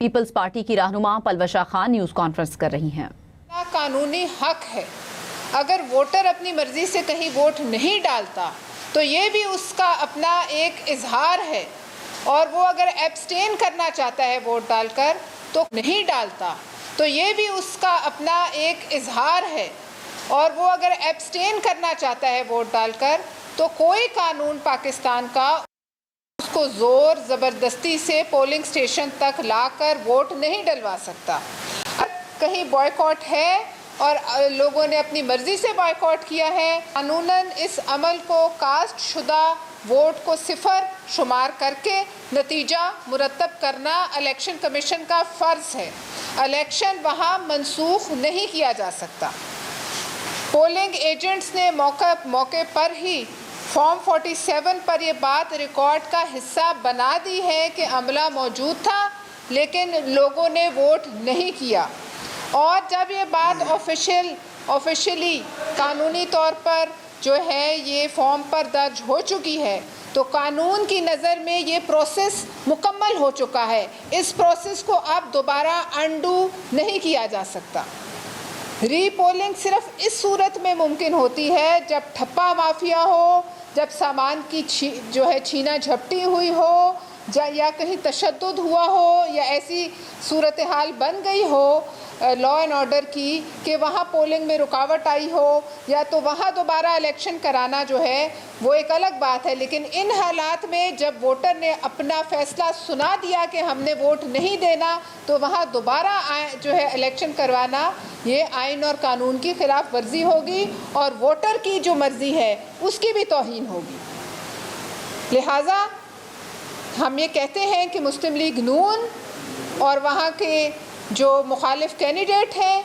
Peoples party کی رہنما Palwasha Khan news conference کر رہی ہیں۔ قانونی حق ہے، اگر ووٹر اپنی مرضی سے کہیں ووٹ نہیں ڈالتا تو یہ بھی اس کا اپنا ایک اظہار ہے، اور وہ اگر ایبسٹین کرنا چاہتا ہے ووٹ ڈال کر تو نہیں ڈالتا تو یہ بھی اس کا اپنا ایک اظہار ہے، اور وہ اگر ایبسٹین کرنا چاہتا ہے ووٹ ڈال کر تو کوئی قانون پاکستان کا اس کو زور زبردستی سے پولنگ اسٹیشن تک لا کر ووٹ نہیں ڈلوا سکتا۔ کہیں بائیکاٹ ہے اور لوگوں نے اپنی مرضی سے بائیکاٹ کیا ہے، قانوناً اس عمل کو کاسٹ شدہ ووٹ کو صفر شمار کر کے نتیجہ مرتب کرنا الیکشن کمیشن کا فرض ہے۔ الیکشن وہاں منسوخ نہیں کیا جا سکتا۔ پولنگ ایجنٹس نے موقع پر ہی فارم 47 پر یہ بات ریکارڈ کا حصہ بنا دی ہے کہ عملہ موجود تھا لیکن لوگوں نے ووٹ نہیں کیا، اور جب یہ بات آفیشلی قانونی طور پر جو ہے یہ فارم پر درج ہو چکی ہے تو قانون کی نظر میں یہ پروسیس مکمل ہو چکا ہے۔ اس پروسیس کو اب دوبارہ انڈو نہیں کیا جا سکتا۔ ری پولنگ صرف اس صورت میں ممکن ہوتی ہے جب ٹھپا مافیا ہو، جب سامان کی جو ہے چھینا جھپٹی ہوئی ہو، یا کہیں تشدد ہوا ہو، یا ایسی صورتحال بن گئی ہو لا اینڈ آرڈر کی کہ وہاں پولنگ میں رکاوٹ آئی ہو، یا تو وہاں دوبارہ الیکشن کرانا جو ہے وہ ایک الگ بات ہے۔ لیکن ان حالات میں جب ووٹر نے اپنا فیصلہ سنا دیا کہ ہم نے ووٹ نہیں دینا تو وہاں دوبارہ جو ہے الیکشن کروانا یہ آئین اور قانون کی خلاف ورزی ہوگی، اور ووٹر کی جو مرضی ہے اس کی بھی توہین ہوگی۔ لہٰذا ہم یہ کہتے ہیں کہ مسلم لیگ نون اور وہاں کے جو مخالف کینڈیڈیٹ ہیں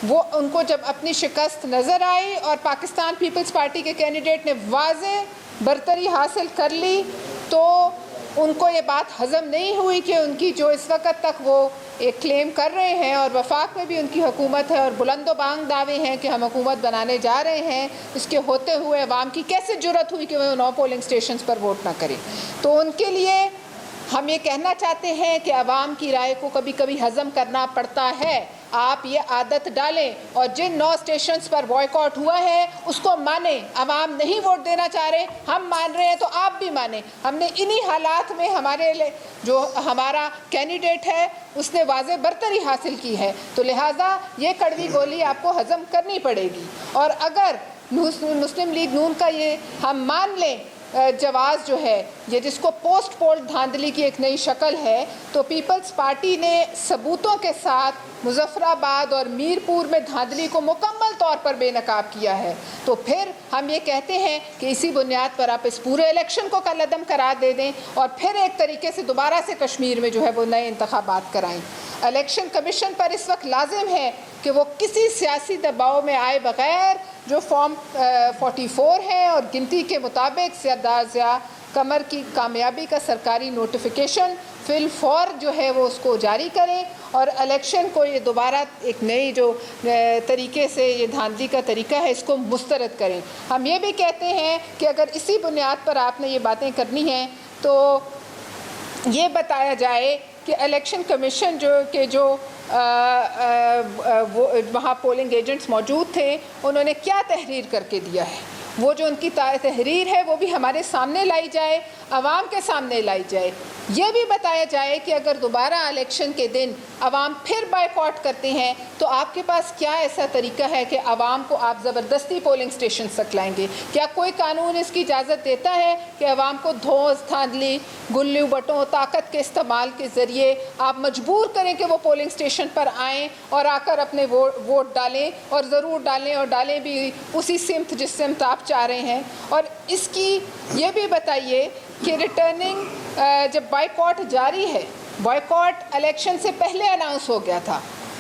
وہ ان کو جب اپنی شکست نظر آئی اور پاکستان پیپلز پارٹی کے کینڈیڈیٹ نے واضح برتری حاصل کر لی تو ان کو یہ بات ہضم نہیں ہوئی کہ ان کی جو اس وقت تک وہ ایک کلیم کر رہے ہیں، اور وفاق میں بھی ان کی حکومت ہے اور بلند و بانگ دعوے ہیں کہ ہم حکومت بنانے جا رہے ہیں، اس کے ہوتے ہوئے عوام کی کیسے جرأت ہوئی کہ وہ 9 پولنگ اسٹیشنز پر ووٹ نہ کریں۔ تو ان کے لیے ہم یہ کہنا چاہتے ہیں کہ عوام کی رائے کو کبھی کبھی ہضم کرنا پڑتا ہے۔ آپ یہ عادت ڈالیں اور جن 9 اسٹیشنز پر بائیکاٹ ہوا ہے اس کو مانیں۔ عوام نہیں ووٹ دینا چاہ رہے، ہم مان رہے ہیں تو آپ بھی مانیں۔ ہم نے انہی حالات میں جو ہمارا کینڈیڈیٹ ہے اس نے واضح برتری حاصل کی ہے، تو لہٰذا یہ کڑوی گولی آپ کو ہضم کرنی پڑے گی۔ اور اگر مسلم لیگ نون کا یہ ہم مان لیں جواز جو ہے یہ جس کو پوسٹ پول دھاندلی کی ایک نئی شکل ہے، تو پیپلز پارٹی نے ثبوتوں کے ساتھ مظفر آباد اور میر پور میں دھاندلی کو مکمل طور پر بے نقاب کیا ہے، تو پھر ہم یہ کہتے ہیں کہ اسی بنیاد پر آپ اس پورے الیکشن کو کالعدم قرار دے دیں اور پھر ایک طریقے سے دوبارہ سے کشمیر میں جو ہے وہ نئے انتخابات کرائیں۔ الیکشن کمیشن پر اس وقت لازم ہے کہ وہ کسی سیاسی دباؤ میں آئے بغیر جو فارم 44 ہے اور گنتی کے مطابق سردار ضیاء قمر کی کامیابی کا سرکاری نوٹیفیکیشن فی الفور جو ہے وہ اس کو جاری کریں، اور الیکشن کو یہ دوبارہ ایک نئی جو طریقے سے یہ دھاندلی کا طریقہ ہے اس کو مسترد کریں۔ ہم یہ بھی کہتے ہیں کہ اگر اسی بنیاد پر آپ نے یہ باتیں کرنی ہیں تو یہ بتایا جائے کہ الیکشن کمیشن جو وہاں پولنگ ایجنٹس موجود تھے انہوں نے کیا تحریر کر کے دیا ہے، وہ جو ان کی تحریر ہے وہ بھی ہمارے سامنے لائی جائے، عوام کے سامنے لائی جائے۔ یہ بھی بتایا جائے کہ اگر دوبارہ الیکشن کے دن عوام پھر بائیکاٹ کرتے ہیں تو آپ کے پاس کیا ایسا طریقہ ہے کہ عوام کو آپ زبردستی پولنگ اسٹیشن تک لائیں گے؟ کیا کوئی قانون اس کی اجازت دیتا ہے کہ عوام کو دھوس دھاندلی گلیوں بٹوں طاقت کے استعمال کے ذریعے آپ مجبور کریں کہ وہ پولنگ اسٹیشن پر آئیں اور آ کر اپنے ووٹ ڈالیں، اور ضرور ڈالیں، اور ڈالیں بھی اسی سمت جس سمت آپ چاہ رہے ہیں؟ اور اس کی یہ بھی بتائیے کہ ریٹرننگ جب بائیکاٹ جاری ہے، بائیکاٹ الیکشن سے پہلے اناؤنس ہو گیا تھا،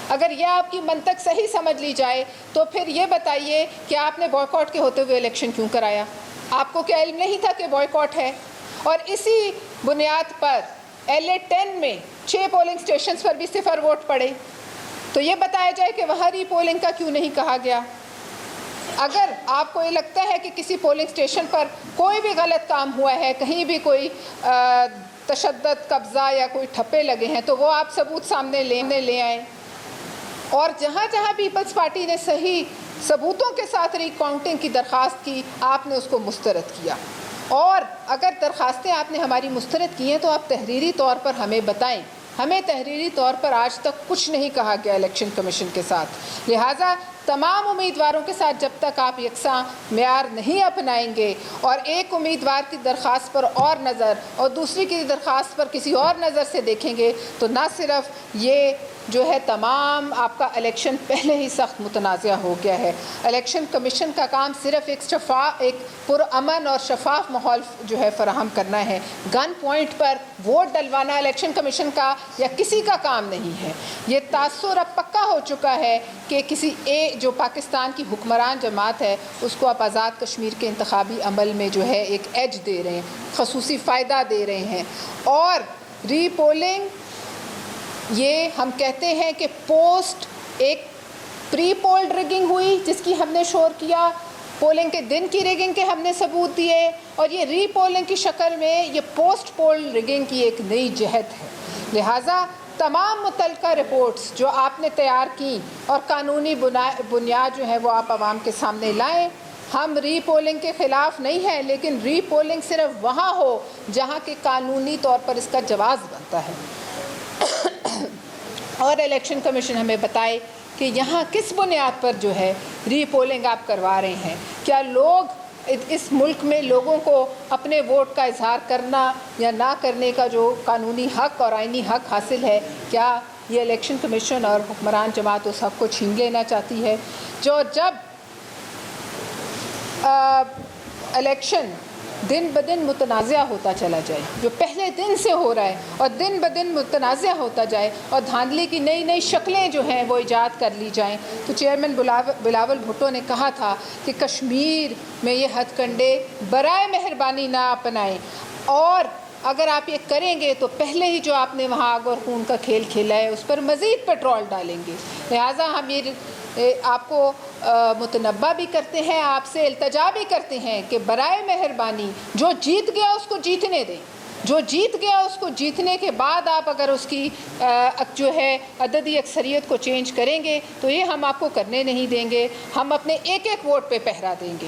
اگر یہ آپ کی منطق صحیح سمجھ لی جائے تو پھر یہ بتائیے کہ آپ نے بائیکاٹ کے ہوتے ہوئے الیکشن کیوں کرایا؟ آپ کو کیا علم نہیں تھا کہ بائیکاٹ ہے؟ اور اسی بنیاد پر LA 10 میں 6 پولنگ اسٹیشنز پر بھی 0 ووٹ پڑے، تو یہ بتایا جائے کہ وہاں ری پولنگ کا کیوں نہیں کہا گیا؟ اگر آپ کو یہ لگتا ہے کہ کسی پولنگ اسٹیشن پر کوئی بھی غلط کام ہوا ہے، کہیں بھی کوئی تشدد قبضہ یا کوئی ٹھپے لگے ہیں تو وہ آپ ثبوت سامنے لے آئیں، اور جہاں جہاں پیپلز پارٹی نے صحیح ثبوتوں کے ساتھ ری کاؤنٹنگ کی درخواست کی آپ نے اس کو مسترد کیا، اور اگر درخواستیں آپ نے ہماری مسترد کی ہیں تو آپ تحریری طور پر ہمیں بتائیں۔ ہمیں تحریری طور پر آج تک کچھ نہیں کہا گیا الیکشن کمیشن کے ساتھ، لہٰذا تمام امیدواروں کے ساتھ جب تک آپ یکساں معیار نہیں اپنائیں گے اور ایک امیدوار کی درخواست پر اور نظر اور دوسری کی درخواست پر کسی اور نظر سے دیکھیں گے تو نہ صرف یہ جو ہے تمام آپ کا الیکشن پہلے ہی سخت متنازع ہو گیا ہے۔ الیکشن کمیشن کا کام صرف ایک پرامن اور شفاف ماحول جو ہے فراہم کرنا ہے، گن پوائنٹ پر ووٹ ڈلوانا الیکشن کمیشن کا یا کسی کا کام نہیں ہے۔ یہ تاثر اب پکا ہو چکا ہے کہ کسی جو پاکستان کی حکمران جماعت ہے اس کو آپ آزاد کشمیر کے انتخابی عمل میں جو ہے ایک ایج دے رہے ہیں، خصوصی فائدہ دے رہے ہیں، اور ری پولنگ یہ ہم کہتے ہیں کہ پوسٹ ایک پری پولڈ ریگنگ ہوئی جس کی ہم نے شور کیا، پولنگ کے دن کی ریگنگ کے ہم نے ثبوت دیے، اور یہ ری پولنگ کی شکل میں یہ پوسٹ پول ریگنگ کی ایک نئی جہت ہے۔ لہٰذا تمام متعلقہ رپورٹس جو آپ نے تیار کی اور قانونی بنیاد جو ہے وہ آپ عوام کے سامنے لائیں۔ ہم ری پولنگ کے خلاف نہیں ہیں، لیکن ری پولنگ صرف وہاں ہو جہاں کہ قانونی طور پر اس کا جواز بنتا ہے، اور الیکشن کمیشن ہمیں بتائے کہ یہاں کس بنیاد پر جو ہے ری پولنگ آپ کروا رہے ہیں۔ کیا لوگ اس ملک میں لوگوں کو اپنے ووٹ کا اظہار کرنا یا نہ کرنے کا جو قانونی حق اور آئینی حق حاصل ہے، کیا یہ الیکشن کمیشن اور حکمران جماعت اس حق کو چھین لینا چاہتی ہے؟ جب الیکشن دن بدن متنازع ہوتا چلا جائے، جو پہلے دن سے ہو رہا ہے اور دن بدن متنازع ہوتا جائے، اور دھاندلی کی نئی نئی شکلیں جو ہیں وہ ایجاد کر لی جائیں، تو چیئرمین بلاول بھٹو نے کہا تھا کہ کشمیر میں یہ ہتھ کنڈے برائے مہربانی نہ اپنائیں، اور اگر آپ یہ کریں گے تو پہلے ہی جو آپ نے وہاں آگ اور خون کا کھیل کھیلا ہے اس پر مزید پیٹرول ڈالیں گے۔ لہٰذا ہم یہ آپ کو متنبہ بھی کرتے ہیں، آپ سے التجا بھی کرتے ہیں کہ برائے مہربانی جو جیت گیا اس کو جیتنے دیں، جو جیت گیا اس کو جیتنے کے بعد آپ اگر اس کی جو ہے عددی اکثریت کو چینج کریں گے تو یہ ہم آپ کو کرنے نہیں دیں گے، ہم اپنے ایک ایک ووٹ پہ پہرا دیں گے۔